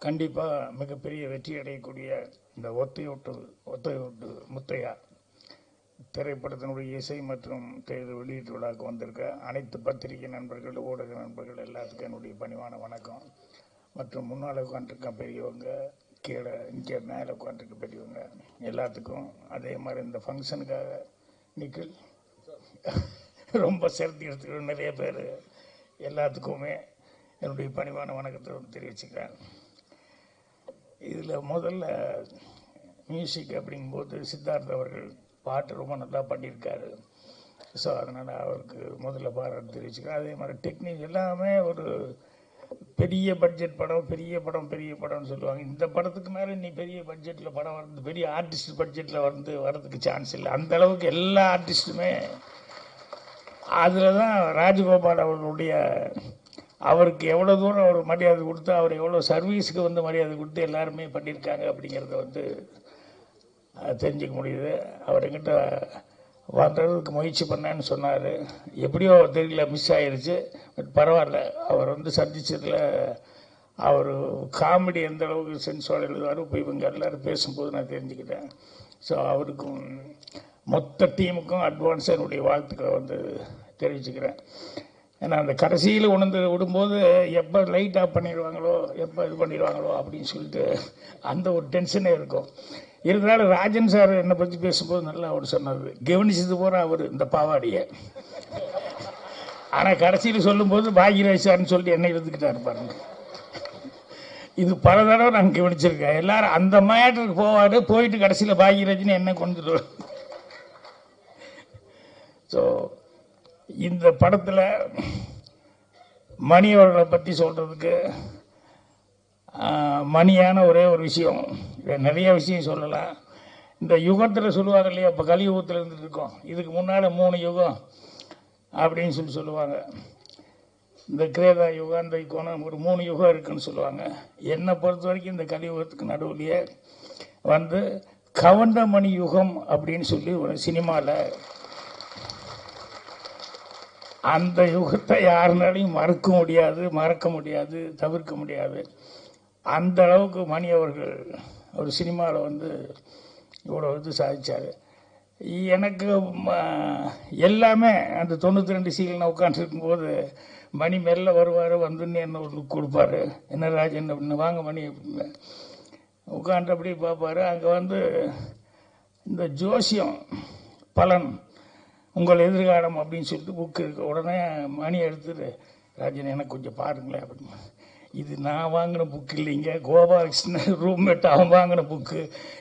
கண்டிப்பாக மிகப்பெரிய வெற்றி அடையக்கூடிய இந்த ஒத்தையோட்டு முத்தையா திரைப்படத்தினுடைய இசை மற்றும் தேர்தல் வெளியீட்டு விழாவுக்கு வந்திருக்க அனைத்து பத்திரிகை நண்பர்கள், ஊடக நண்பர்கள் எல்லாத்துக்கும் என்னுடைய பணிவான வணக்கம். மற்றும் முன்னால் உட்காந்துருக்க பெரியவங்க, கீழே இங்கே மேலே உட்காந்துருக்க பெரியவங்க எல்லாத்துக்கும், அதே மாதிரி இந்த ஃபங்க்ஷனுக்காக நிக்கில் ரொம்ப சிரத்தி எடுத்துக்கிற நிறைய பேர் எல்லாத்துக்குமே என்னுடைய பணிவான வணக்கத்தை தெரிவிச்சுக்கிறேன். இதில் முதல்ல மியூசிக் அப்படிங்கும்போது சித்தார்த் அவர்கள் பாட்டு ரொம்ப நல்லா பண்ணியிருக்காரு. ஸோ அதனால் அவருக்கு முதல்ல பாராட்டு தெரிவிச்சுக்கிறேன். அதே மாதிரி டெக்னிக் எல்லாமே ஒரு பெரிய பட்ஜெட் படம், பெரிய படம்னு சொல்லுவாங்க. இந்த படத்துக்கு மேலே நீ பெரிய பட்ஜெட்டில் படம் வந்து பெரிய ஆர்டிஸ்ட் பட்ஜெட்டில் வரதுக்கு சான்ஸ் இல்லை. அந்த அளவுக்கு எல்லா ஆர்டிஸ்ட்டுமே அதில் தான் ராஜகோபால் அவர்களுடைய அவருக்கு எவ்வளோ தூரம் அவர் மரியாதை கொடுத்து, அவர் எவ்வளோ சர்வீஸுக்கு வந்து மரியாதை கொடுத்து எல்லாருமே பண்ணியிருக்காங்க அப்படிங்கிறத வந்து தெரிஞ்சுக்க முடியுது. அவர் என்கிட்ட வந்ததுக்கு முயற்சி பண்ணேன்னு சொன்னார். எப்படியோ தெரியல, மிஸ் ஆயிடுச்சு. பட் பரவாயில்ல, அவர் வந்து சந்திச்சதில் அவர் காமெடி எந்த அளவுக்கு சென்ஸோடு எழுதுவார் இப்போ இவங்க எல்லோரும் பேசும்போது நான் தெரிஞ்சுக்கிட்டேன். ஸோ அவருக்கும் மொத்த டீமுக்கும் அட்வான்ஸாக என்னுடைய வாழ்த்துக்களை வந்து தெரிவிச்சுக்கிறேன். ஏன்னா அந்த கடைசியில் உணர்ந்து விடும்போது எப்போ லைட் ஆஃப் பண்ணிடுவாங்களோ, எப்போ இது பண்ணிடுவாங்களோ அப்படின்னு சொல்லிட்டு அந்த ஒரு டென்ஷனே இருக்கும். இருந்தாலும் ராஜன் சார் என்னை பற்றி பேசும்போது நல்லா அவர் சொன்னார், கவனிச்சது போகிற அவர் இந்த பாவாடியை. ஆனால் கடைசியில் சொல்லும்போது பாக்யராஜ் சார்னு சொல்லிட்டு என்னை எழுதுக்கிட்டாரு பாருங்க. இது பல தடவை நான் கவனிச்சிருக்கேன். எல்லாரும் அந்த மேட்டருக்கு போவார், போயிட்டு கடைசியில் பாக்யராஜ்னு என்ன கொண்டுட்டு. ஸோ இந்த படத்தில் மணி அவர்களை பற்றி சொல்கிறதுக்கு மணியான ஒரே ஒரு விஷயம், நிறைய விஷயம் சொல்லலாம். இந்த யுகத்தில் சொல்லுவாங்க இல்லையா, இப்போ கலியுகத்தில் இருந்துட்டு இருக்கோம், இதுக்கு முன்னால் 3 யுகம் அப்படின்னு சொல்லுவாங்க. இந்த கிரேதா யுகம், இந்த யுகம், ஒரு 3 யுகம் இருக்குன்னு சொல்லுவாங்க. என்னை பொறுத்த வரைக்கும் இந்த கலியுகத்துக்கு நடுவுலையே வந்து கவண்டமணி யுகம் அப்படின்னு சொல்லி ஒரு சினிமாவில், அந்த யுகத்தை யாருனாலையும் மறக்க முடியாது, தவிர்க்க முடியாது. அந்த அளவுக்கு மணி அவர்கள் ஒரு சினிமாவில் வந்து இவ்வளோ இது சாதித்தார். எனக்கு எல்லாமே அந்த 92 சீல் நான் உட்காந்துருக்கும்போது மணி மெல்ல வருவார், வந்துன்னு என்ன ஒரு லுக் கொடுப்பாரு, என்ன ராஜன் அப்படின்னு, வாங்க மணி அப்படின்னு உட்காந்து அப்படியே பார்ப்பார். அங்கே வந்து இந்த ஜோசியம் பலன் உங்கள் எதிர்காலம் அப்படின்னு சொல்லிட்டு புக்கு இருக்கு. உடனே மணி எடுத்துட்டு, ராஜன் எனக்கு கொஞ்சம் பாருங்களேன் அப்படின்னு. இது நான் வாங்கின புக்கு இல்லைங்க, கோபாலகிருஷ்ணன் ரூம்மேட் அவன் வாங்கின புக்கு.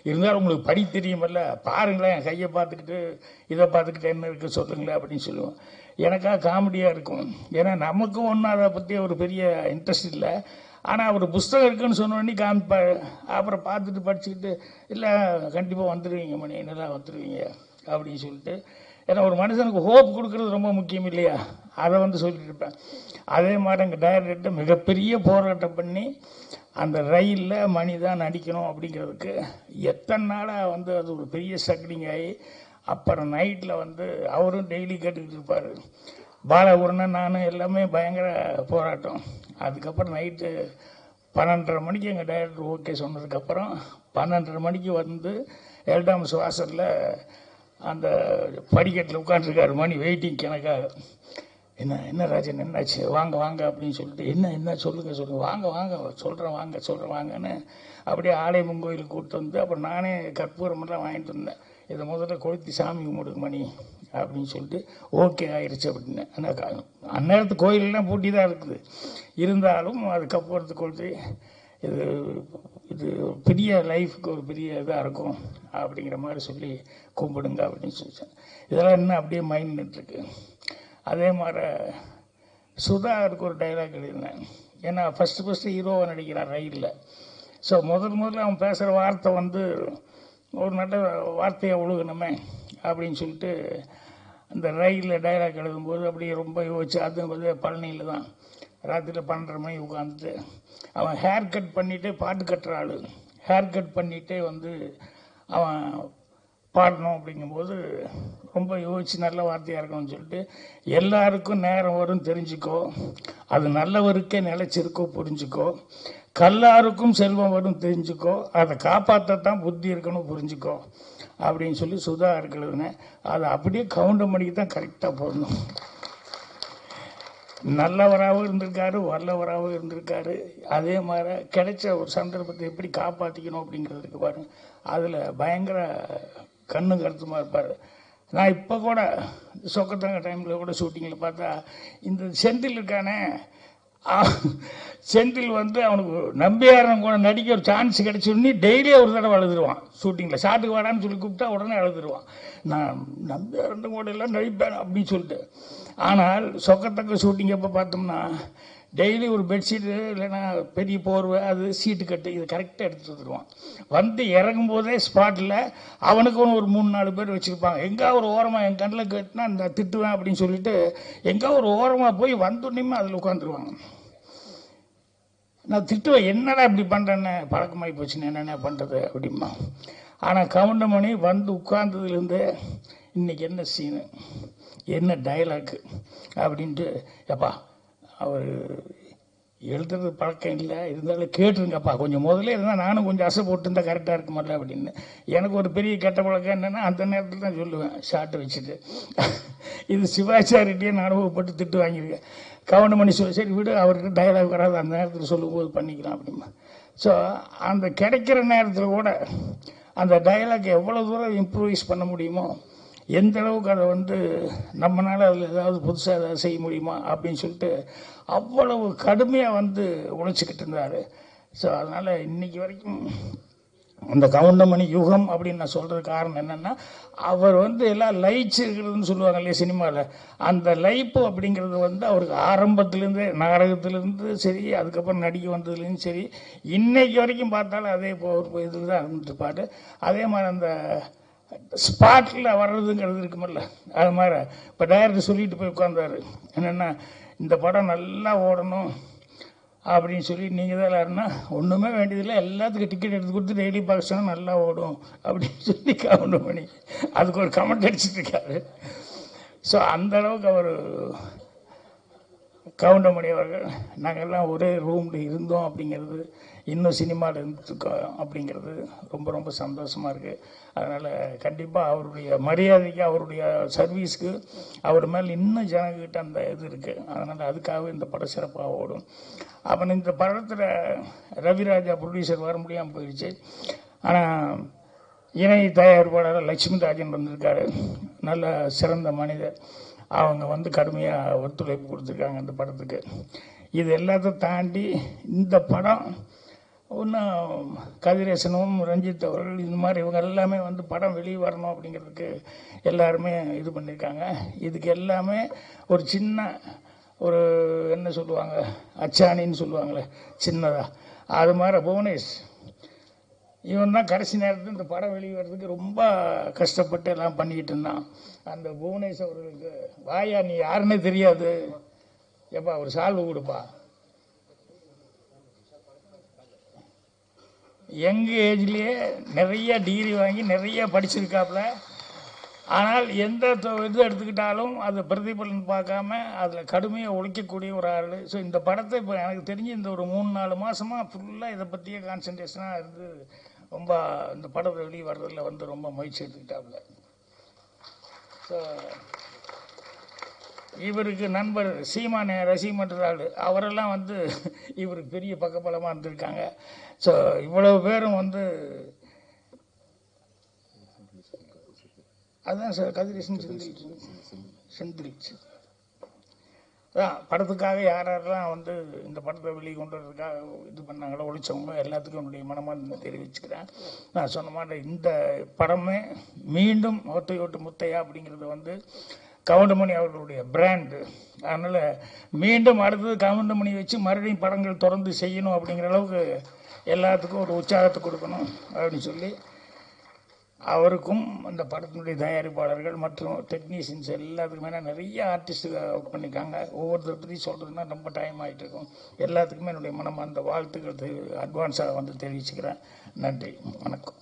இருந்தாலும் உங்களுக்கு படி தெரியுமல்ல, பாருங்களேன், என் கையை பார்த்துக்கிட்டு இதை பார்த்துக்கிட்டு என்ன இருக்குது சொல்லுங்களேன் அப்படின்னு சொல்லுவோம். எனக்காக காமெடியாக இருக்கும். ஏன்னா நமக்கும் ஒன்றும் அதை பற்றி ஒரு பெரிய இன்ட்ரெஸ்ட் இல்லை. ஆனால் அவர் புஸ்தகம் இருக்குன்னு சொன்னோடனே காமிப்பார். அப்புறம் பார்த்துட்டு படிச்சுக்கிட்டு, இல்லை கண்டிப்பாக வந்துடுவீங்க மணி, என்னெல்லாம் வந்துடுவீங்க அப்படின்னு சொல்லிட்டு. ஏன்னா ஒரு மனுஷனுக்கு ஹோப் கொடுக்கறது ரொம்ப முக்கியம் இல்லையா, அதை வந்து சொல்லிட்டு இருப்பேன். அதே மாதிரி எங்கள் டைரக்டர் மிகப்பெரிய போராட்டம் பண்ணி அந்த ரயிலில் மணி தான் நடிக்கணும் அப்படிங்கிறதுக்கு எத்தனை நாளாக வந்து அது ஒரு பெரிய ஸ்ட்ரகிளிங் ஆகி, அப்புறம் நைட்டில் வந்து அவரும் டெய்லி கேட்டுக்கிட்டு இருப்பார். பாலகுருணன் நானும் எல்லாமே பயங்கர போராட்டம். அதுக்கப்புறம் நைட்டு 12:30 மணிக்கு எங்கள் டைரக்டர் ஓகே சொன்னதுக்கப்புறம் 12:30 மணிக்கு வந்து எல்டாம்ஸ் வாசலில் அந்த படிக்கட்டில் உட்காந்துருக்காரு மணி, வெயிட்டிங் எனக்காக. என்ன ராஜன் என்னாச்சு, வாங்க அப்படின்னு சொல்லிட்டு, என்ன சொல்லுங்க வாங்க சொல்கிறேன் வாங்கன்னு அப்படியே ஆலயமன் கோயிலுக்கு கூப்பிட்டு வந்து, அப்புறம் நானே கற்பூரமெல்லாம் வாங்கிட்டு வந்தேன். இதை முதல்ல கொளுத்தி சாமி கும்பிடுங்க மணி அப்படின்னு சொல்லிட்டு ஓகே ஆயிடுச்சு அப்படின்னு. ஆனால் அந்நேரத்து கோயிலெல்லாம் பூட்டி தான் இருக்குது. இருந்தாலும் அது கற்பூரத்தை கொளுத்தி இது பெரிய லைஃபுக்கு ஒரு பெரிய இதாக இருக்கும் அப்படிங்கிற மாதிரி சொல்லி கும்பிடுங்க அப்படின்னு சொல்லிச்சேன். இதெல்லாம் இன்னும் அப்படியே மைண்ட் நின்றுருக்கு. அதே மாதிரி சுதாவுக்கு ஒரு டைலாக் எழுதினேன். ஏன்னா ஃபஸ்ட்டு ஹீரோவை நடிக்கிறான் ரயிலில். ஸோ முதல்ல அவன் பேசுகிற வார்த்தை வந்து ஒரு நல்ல வார்த்தையை ஒழுகணுமே அப்படின்னு சொல்லிட்டு அந்த ரயிலில் டைலாக் எழுதும்போது அப்படியே ரொம்ப யோசிச்சு, அது வந்து பழனியில் தான் ராத்திரியில் 12:30 மணிக்கு உட்காந்துட்டு அவன் ஹேர் கட் பண்ணிவிட்டு பாட்டு கட்டுற ஆள், ஹேர் கட் பண்ணிகிட்டே வந்து அவன் பாடணும் அப்படிங்கும்போது ரொம்ப யோசிச்சு நல்ல வார்த்தையாக இருக்கணும்னு சொல்லிட்டு எல்லாருக்கும் நேரம் வரும் தெரிஞ்சுக்கோ, அது நல்லவருக்கே நிலைச்சிருக்கோ புரிஞ்சுக்கோ, கல்லாருக்கும் செல்வம் வரும் தெரிஞ்சுக்கோ, அதை காப்பாற்றத்தான் புத்தி இருக்கணும் புரிஞ்சுக்கோ அப்படின்னு சொல்லி சுதா இருக்கிறதுன்னு அதை அப்படியே கவுண்டமணிக்கு தான் கரெக்டாக போடணும். நல்லவராகவும் இருந்திருக்காரு, வல்லவராகவும் இருந்திருக்காரு. அதே மாதிரி கிடைச்ச ஒரு சந்தர்ப்பத்தை எப்படி காப்பாற்றிக்கணும் அப்படிங்கிறதுக்கு பாருங்க, அதில் பயங்கர கண்ணு கருத்துமாக இருப்பார். நான் இப்போ கூட சொக்கத்தங்க டைமில் கூட ஷூட்டிங்கில் பார்த்தா இந்த செந்தில் இருக்கானே, செந்தில் வந்து அவனுக்கு நம்பியாரன் கூட நடிக்க ஒரு சான்ஸ் கிடைச்சோடனே டெய்லி ஒரு தடவை அழுதுருவான். ஷூட்டிங்கில் ஷாட்டுக்கு வாடான்னு சொல்லி கூப்பிட்டா உடனே அழுதுருவான். நான் நம்பியாரன் கூட எல்லாம் நடிப்பேன் அப்படின்னு சொல்லிட்டு. ஆனால் சொக்கத்தக்க ஷூட்டிங் எப்போ பார்த்தோம்னா டெய்லி ஒரு பெட்ஷீட்டு இல்லைன்னா பெரிய போர்வை, அது சீட்டு கட்டு, இது கரெக்டாக எடுத்துகிட்டு வந்துடுவான். வந்து இறங்கும் போதே ஸ்பாட்டில் அவனுக்கு ஒரு 3-4 பேர் வச்சுருப்பாங்க. எங்கே ஒரு ஓரமாக என் கண்ணில் கேட்டுனா இந்த திட்டுவேன் அப்படின்னு சொல்லிட்டு எங்கே ஒரு ஓரமாக போய் வந்தோடனேயுமே அதில் உட்காந்துருவாங்க. நான் திட்டுவேன், என்னடா இப்படி பண்ணுறேன்னு, பழக்கமாகி போச்சுன்னு என்னென்ன பண்ணுறது அப்படிமா. ஆனால் கவுண்டமணி வந்து உட்கார்ந்ததுலேருந்து இன்றைக்கி என்ன சீனு, என்ன டைலாக்கு அப்படின்ட்டு, எப்பா அவர் எழுதுறது பழக்கம் இல்லை, இருந்தாலும் கேட்டுருங்கப்பா, கொஞ்சம் முதல்ல இருந்தால் நானும் கொஞ்சம் அசை போட்டுருந்தா கரெக்டாக இருக்குமில்ல அப்படின்னு. எனக்கு ஒரு பெரிய கெட்ட பழக்கம் என்னென்னா அந்த நேரத்தில் தான் சொல்லுவேன் ஷார்ட்டை வச்சுட்டு. இது சிவாச்சாரிகிட்டே நான் அனுபவப்பட்டு திட்டு வாங்கியிருக்கேன். கவுண்டமணி சொல்லி சரி விடு, அவர்கிட்ட டைலாக் வராது, அந்த நேரத்தில் சொல்லும்போது பண்ணிக்கலாம் அப்படிமா. ஸோ அந்த கிடைக்கிற நேரத்தில் கூட அந்த டைலாக் எவ்வளோ தூரம் இம்ப்ரூவைஸ் பண்ண முடியுமோ, எந்த அளவுக்கு அதை வந்து நம்மளால் அதில் ஏதாவது புதுசாக ஏதாவது செய்ய முடியுமா அப்படின்னு சொல்லிட்டு அவ்வளவு கடுமையாக வந்து உழைச்சிக்கிட்டு இருந்தார். ஸோ அதனால் இன்றைக்கி வரைக்கும் அந்த கவுண்டமணி யுகம் அப்படின்னு நான் சொல்கிறது காரணம் என்னென்னா, அவர் வந்து எல்லாம் லைட்ஸ் இருக்கிறதுன்னு சொல்லுவாங்க இல்லையா சினிமாவில், அந்த லைப்பு அப்படிங்கிறது வந்து அவருக்கு ஆரம்பத்துலேருந்து நாடகத்துலேருந்து சரி, அதுக்கப்புறம் நடிக்க வந்ததுலேருந்து சரி, இன்னைக்கு வரைக்கும் பார்த்தாலும் அதே ஒரு இதில் தான் இருந்துட்டுப்பாரு. அதே மாதிரி அந்த ஸ்பாட்டில் வர்றதுங்கிறது இருக்குமில்ல, அது மாதிரி இப்போ டைரக்டர் சொல்லிட்டு போய் உட்காந்தாரு என்னென்னா, இந்த படம் நல்லா ஓடணும் அப்படின்னு சொல்லி நீங்கள் தான் யாருன்னா ஒன்றுமே வேண்டியதில்லை, எல்லாத்துக்கும் டிக்கெட் எடுத்து கொடுத்து டெய்லி பார்க்க சொன்னால் நல்லா ஓடும் அப்படின்னு சொல்லி கவுண்டமணி அதுக்கு ஒரு கமெண்ட் அடிச்சுட்டு இருக்காரு. ஸோ அந்த அளவுக்கு அவர் கவுண்டமணி அவர்கள் நாங்கள் எல்லாம் ஒரே ரூமில் இருந்தோம் அப்படிங்கிறது, இன்னும் சினிமாவில் இருந்துருக்கோம் அப்படிங்கிறது ரொம்ப ரொம்ப சந்தோஷமாக இருக்குது. அதனால் கண்டிப்பாக அவருடைய மரியாதைக்கு, அவருடைய சர்வீஸ்க்கு அவர் மேலே இன்னும் ஜனங்கிட்ட அந்த இது இருக்குது. அதனால் அதுக்காகவே இந்த படம் சிறப்பாக ஓடும். அப்புறம் இந்த படத்தில் ரவிராஜா ப்ரொடியூசர் வர முடியாமல் போயிடுச்சு. ஆனால் இணை தயாரிப்பாளர் லட்சுமி ராஜன் வந்திருக்காரு, நல்ல சிறந்த மனிதர். அவங்க வந்து கடுமையாக ஒத்துழைப்பு கொடுத்துருக்காங்க இந்த படத்துக்கு. இது எல்லாத்தையும் தாண்டி இந்த படம் இன்னும் கதிரேசனும் ரஞ்சித் அவர்கள் இந்த மாதிரி இவங்க எல்லாமே வந்து படம் வெளியே வரணும் அப்படிங்கிறதுக்கு எல்லாருமே இது பண்ணியிருக்காங்க. இதுக்கு எல்லாமே ஒரு சின்ன ஒரு என்ன சொல்லுவாங்க, அச்சாணின்னு சொல்லுவாங்களே சின்னதாக, அது மாதிரி புவனேஷ் இவன் தான் கடைசி நேரத்தில் இந்த படம் வெளியே வர்றதுக்கு ரொம்ப கஷ்டப்பட்டு எல்லாம் பண்ணிக்கிட்டு இருந்தான். அந்த புவனேஷ் அவர்களுக்கு, வாயா நீ யாருன்னே தெரியாது, எப்பா ஒரு சால்வு கொடுப்பா, யங் ஏஜ்லேயே நிறைய டிகிரி வாங்கி நிறைய படிச்சிருக்காப்புல. ஆனால் எந்த இது எடுத்துக்கிட்டாலும் அது பிரதிபலன் பார்க்காம அதில் கடுமையாக உழைக்கக்கூடிய ஒரு ஆள். ஸோ இந்த படத்தை இப்போ எனக்கு தெரிஞ்சு இந்த ஒரு 3-4 மாதமாக ஃபுல்லாக இதை பற்றியே கான்சன்ட்ரேஷனாக இருந்து ரொம்ப இந்த படம் வெளியே வர்றதில் வந்து ரொம்ப முயற்சி எடுத்துக்கிட்டாப்புல. ஸோ இவருக்கு நண்பர் சீமானே ரசிகமன்ற ஆள், அவரெல்லாம் வந்து இவருக்கு பெரிய பக்கபலமாக இருந்திருக்காங்க. ஸோ இவ்வளவு பேரும் வந்து அதுதான் சார் கதிரேசன் செந்தில் அதான் படத்துக்காக யாரெல்லாம் வந்து இந்த படத்தை வெளியே கொண்டு வரதுக்காக இது பண்ணாங்களோ, ஒழிச்சவங்க எல்லாத்துக்கும் என்னுடைய மனமார்ந்த தெரிவிச்சுக்கிறேன். நான் சொன்ன மாதிரி இந்த படமே மீண்டும் ஒத்தையோட்டு முத்தையா அப்படிங்கிறது வந்து கவுண்டமணி அவர்களுடைய பிராண்டு. அதனால் மீண்டும் அடுத்தது கவுண்டமணி வச்சு மறுபடியும் படங்கள் தொடர்ந்து செய்யணும் அப்படிங்கிற அளவுக்கு எல்லாத்துக்கும் ஒரு உற்சாகத்தை கொடுக்கணும் அப்படின்னு சொல்லி அவருக்கும் அந்த படத்தினுடைய தயாரிப்பாளர்கள் மற்றும் டெக்னீஷியன்ஸ் எல்லாத்துக்குமே நிறைய ஆர்டிஸ்ட் ஒர்க் பண்ணியிருக்காங்க. ஒவ்வொருத்தர் பற்றி சொல்கிறதுனா ரொம்ப டைம் ஆகிட்டு இருக்கும். எல்லாத்துக்குமே என்னுடைய மனம் அந்த வாழ்த்துக்கள் அட்வான்ஸாக வந்து தெரிவிச்சுக்கிறேன். நன்றி, வணக்கம்.